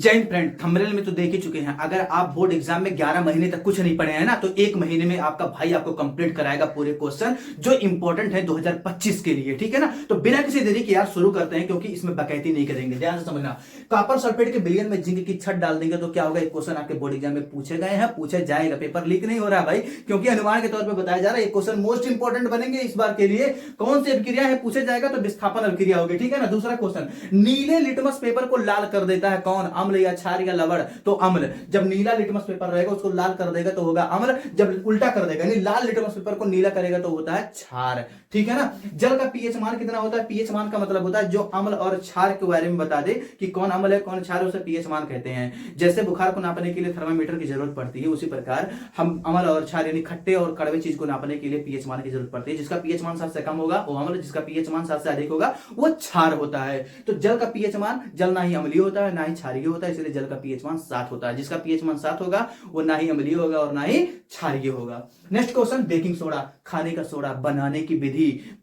जय Hind friend, thumbnail में तो देख ही चुके हैं। अगर आप बोर्ड एग्जाम में 11 महीने तक कुछ नहीं पढ़े हैं ना, तो एक महीने में आपका भाई आपको कंप्लीट कराएगा पूरे क्वेश्चन जो इंपॉर्टेंट है 2025 के लिए। ठीक है ना। तो बिना किसी देरी के यार शुरू करते हैं, क्योंकि इसमें बकैती नहीं करेंगे। ध्यान से समझना। कॉपर सल्फेट के विलयन में जिंक की छत डाल देंगे तो क्या होगा। एक क्वेश्चन आपके बोर्ड एग्जाम में पूछे गए हैं, पूछे जाएगा। पेपर लीक नहीं हो रहा भाई, क्योंकि अनुमान के तौर पर बताया जा रहा है। एक क्वेश्चन मोस्ट इंपॉर्टेंट बनेंगे इस बार के लिए। कौन सी अभिक्रिया है पूछे जाएगा, तो विस्थापन अभिक्रिया होगी। ठीक है ना। दूसरा क्वेश्चन, नीले लिटमस पेपर को लाल कर देता है कौन, अम्ल या क्षार या लवण। तो अम्ल। जब नीला लिटमस पेपर रहेगा उसको लाल कर देगा तो होगा अम्ल। जब उल्टा कर देगा यानी लाल लिटमस पेपर को नीला करेगा तो होता है क्षार। ठीक है ना। जल का पीएच मान कितना होता है। पीएच मान का मतलब होता है जो अम्ल और क्षार के बारे में बता दे कि कौन अम्ल है कौन क्षार है, उसे पीएच मान कहते हैं। जैसे बुखार को नापने के लिए थर्मामीटर की जरूरत पड़ती है, उसी प्रकार हम अम्ल और क्षार यानी खट्टे और कड़वे चीज को नापने के लिए पीएच मान की जरूरत पड़ती है। जिसका पीएच मान 7 से कम होगा वो अम्ल, जिसका पीएच मान 7 से अधिक होगा वो क्षार होता है। तो जल का पीएच मान, जल ना ही अम्लीय होता है ना ही क्षारीय होता है, इसलिए जल का पीएच मान 7 होता है। जिसका पीएच मान 7 होगा वो ना ही अम्लीय होगा और ना ही क्षारीय होगा। नेक्स्ट क्वेश्चन, बेकिंग सोडा, खाने का सोडा बनाने की विधि।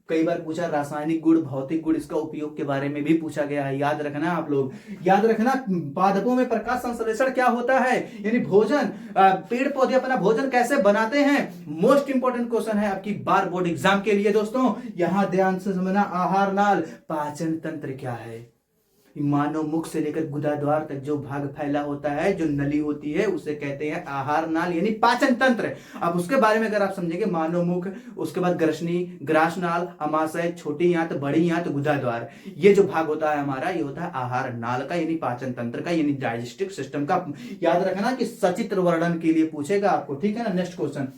कई बार पूछा रासायनिक गुण, भौतिक गुण, इसका उपयोग के बारे में भी पूछा गया है। याद रखना आप लोग, याद रखना। पादपों में प्रकाश संश्लेषण क्या होता है, यानी भोजन, पेड़ पौधे अपना भोजन कैसे बनाते हैं। मोस्ट इंपॉर्टेंट क्वेश्चन है आपकी बार बोर्ड एग्जाम के लिए दोस्तों। यहां ध्यान से समझना। आहार नाल, पाचन तंत्र क्या है। मानव मुख से लेकर गुदाद्वार तक जो भाग फैला होता है, जो नली होती है, उसे कहते हैं आहार नाल यानी पाचन तंत्र। अब उसके बारे में अगर आप समझेंगे, मानव मुख, उसके बाद ग्रसनी, ग्रास नाल, अमाशय, छोटी आंत, बड़ी आंत, गुदाद्वार, ये जो भाग होता है हमारा, ये होता है आहार नाल का यानी पाचन तंत्र का यानी डाइजेस्टिव सिस्टम का। याद रखना कि सचित्र वर्णन के लिए पूछेगा आपको। ठीक है ना। नेक्स्ट क्वेश्चन,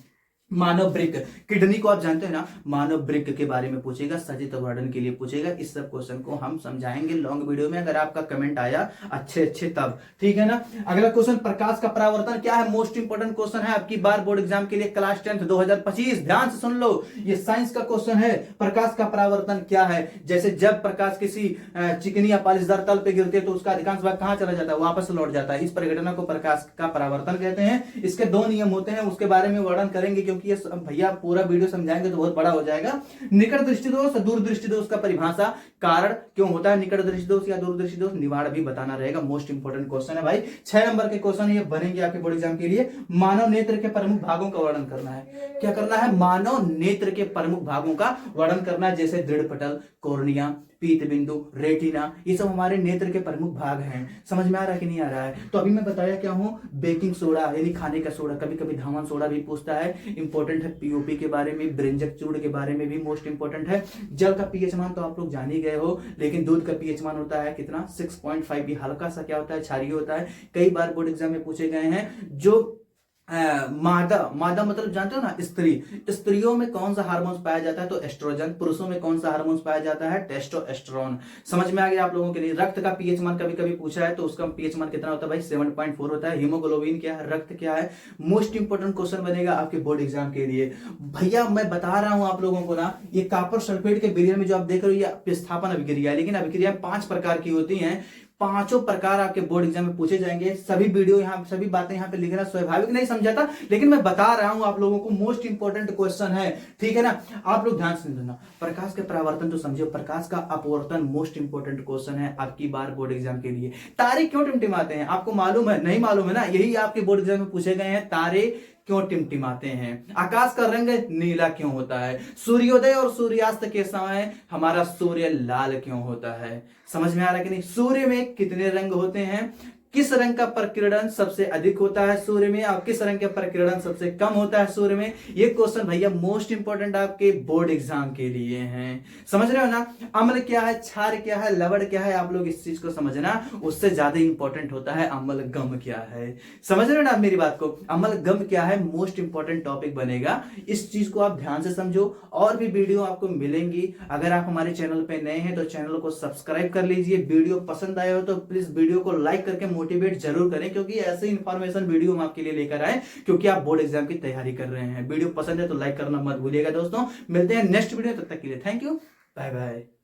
मानव वृक्क, किडनी को आप जानते हैं ना, मानव वृक्क के बारे में पूछेगा, सचित्र वर्णन के लिए पूछेगा। इस सब क्वेश्चन को हम समझाएंगे लॉन्ग वीडियो में, अगर आपका कमेंट आया अच्छे तब। ठीक है ना। अगला क्वेश्चन, प्रकाश का परावर्तन क्या है। मोस्ट इंपोर्टेंट क्वेश्चन है आपकी बार बोर्ड एग्जाम के लिए, क्लास 10 2025। ध्यान से सुन लो, ये साइंस का क्वेश्चन है। प्रकाश का परावर्तन क्या है। जैसे जब प्रकाश किसी चिकनी या पालिशदार तल पे गिरते तो उसका अधिकांश भाग कहां चला जाता है, वापस लौट जाता है। इस प्रघटना को प्रकाश का परावर्तन कहते हैं। इसके 2 नियम होते हैं, उसके बारे में वर्णन करेंगे, क्योंकि ये भैया पूरा वीडियो समझाएंगे तो बहुत बड़ा हो जाएगा। निकट दृष्टि दोष, दूर दृष्टि दोष का परिभाषा, कारण क्यों होता है निकट दृष्टि दोष या दूर दृष्टि दोष, निवारण भी बताना रहेगा। मोस्ट इंपोर्टेंट क्वेश्चन है भाई। 6 नंबर के क्वेश्चन ये बनेंगे आपके बोर्ड एग्जाम के लिए। मानव नेत्र के प्रमुख भागों का वर्णन करना है। क्या करना है, मानव नेत्र के प्रमुख भागों का वर्णन करना है। जैसे दृढ़ पटल, कॉर्निया, पीत बिंदु, रेटिना, ये सब हमारे नेत्र के प्रमुख भाग हैं। समझ में आ रहा है कि नहीं आ रहा है। तो अभी मैं बताया क्या हूं, बेकिंग सोडा यानी खाने का सोडा, कभी कभी धावन सोडा भी पूछता है। इंपॉर्टेंट है पीओपी के बारे में, ब्रेंजक चूर्ण के बारे में भी मोस्ट इंपॉर्टेंट है। जल का पीएच मान तो आप लोग जान ही गए हो, लेकिन दूध का पीएच मान होता है कितना, 6.5। भी हल्का सा क्या होता है, क्षारीय होता है। कई बार बोर्ड एग्जाम में पूछे गए हैं। जो मादा मतलब जानते हो ना, स्त्री, स्त्रियों में कौन सा हार्मोन पाया जाता है, तो एस्ट्रोजन। पुरुषों में कौन सा हार्मोन पाया जाता है, टेस्टोस्टेरोन। समझ में आ गया आप लोगों के लिए। रक्त का पीएच मान कभी कभी पूछा है, तो उसका पीएच मान कितना होता है भाई, 7.4 होता है। हीमोग्लोबिन क्या है, रक्त क्या है। मोस्ट इंपोर्टेंट क्वेश्चन बनेगा आपके बोर्ड एग्जाम के लिए। भैया मैं बता रहा हूं आप लोगों को ना, ये कॉपर सल्फेट के विलयन में जो आप देख रहे हो ये विस्थापन अभिक्रिया है, लेकिन अभिक्रिया 5 प्रकार की होती हैं। 5 प्रकार आपके बोर्ड एग्जाम में पूछे जाएंगे। सभी वीडियो यहाँ, सभी बातें यहाँ पे लिखना स्वाभाविक नहीं समझाता, लेकिन मैं बता रहा हूं आप लोगों को। मोस्ट इंपोर्टेंट क्वेश्चन है। ठीक है ना। आप लोग ध्यान से सुनना। प्रकाश के परावर्तन तो समझो, प्रकाश का अपवर्तन मोस्ट इंपोर्टेंट क्वेश्चन है आपकी बार बोर्ड एग्जाम के लिए। तारे क्यों टिमटिमाते हैं, आपको मालूम है, नहीं मालूम है ना, यही आपके बोर्ड एग्जाम में पूछे गए हैं। तारे क्यों टिमटिमाते हैं, आकाश का रंग नीला क्यों होता है, सूर्योदय और सूर्यास्त के समय हमारा सूर्य लाल क्यों होता है। समझ में आ रहा है कि नहीं। सूर्य में कितने रंग होते हैं, किस रंग का प्रकीर्णन सबसे अधिक होता है सूर्य में, और किस रंग का प्रकीर्णन सबसे कम होता है सूर्य में। ये क्वेश्चन भैया मोस्ट इंपोर्टेंट आपके बोर्ड एग्जाम के लिए हैं। समझ रहे हो ना। अम्ल क्या है, क्षार क्या है, लवण क्या है, आप लोग इस चीज को समझना। उससे ज्यादा इंपॉर्टेंट होता है अम्ल गम क्या है। समझ रहे हो ना आप मेरी बात को। अम्ल गम क्या है, मोस्ट इंपॉर्टेंट टॉपिक बनेगा। इस चीज को आप ध्यान से समझो। और भी वीडियो आपको मिलेंगी। अगर आप हमारे चैनल पे नए हैं तो चैनल को सब्सक्राइब कर लीजिए। वीडियो पसंद आया हो तो प्लीज वीडियो को लाइक करके मोटिवेट जरूर करें, क्योंकि ऐसे इंफॉर्मेशन वीडियो हम आपके लिए लेकर आए, क्योंकि आप बोर्ड एग्जाम की तैयारी कर रहे हैं। वीडियो पसंद है तो लाइक करना मत भूलिएगा दोस्तों। मिलते हैं नेक्स्ट वीडियो, तब तक के लिए थैंक यू, बाय बाय।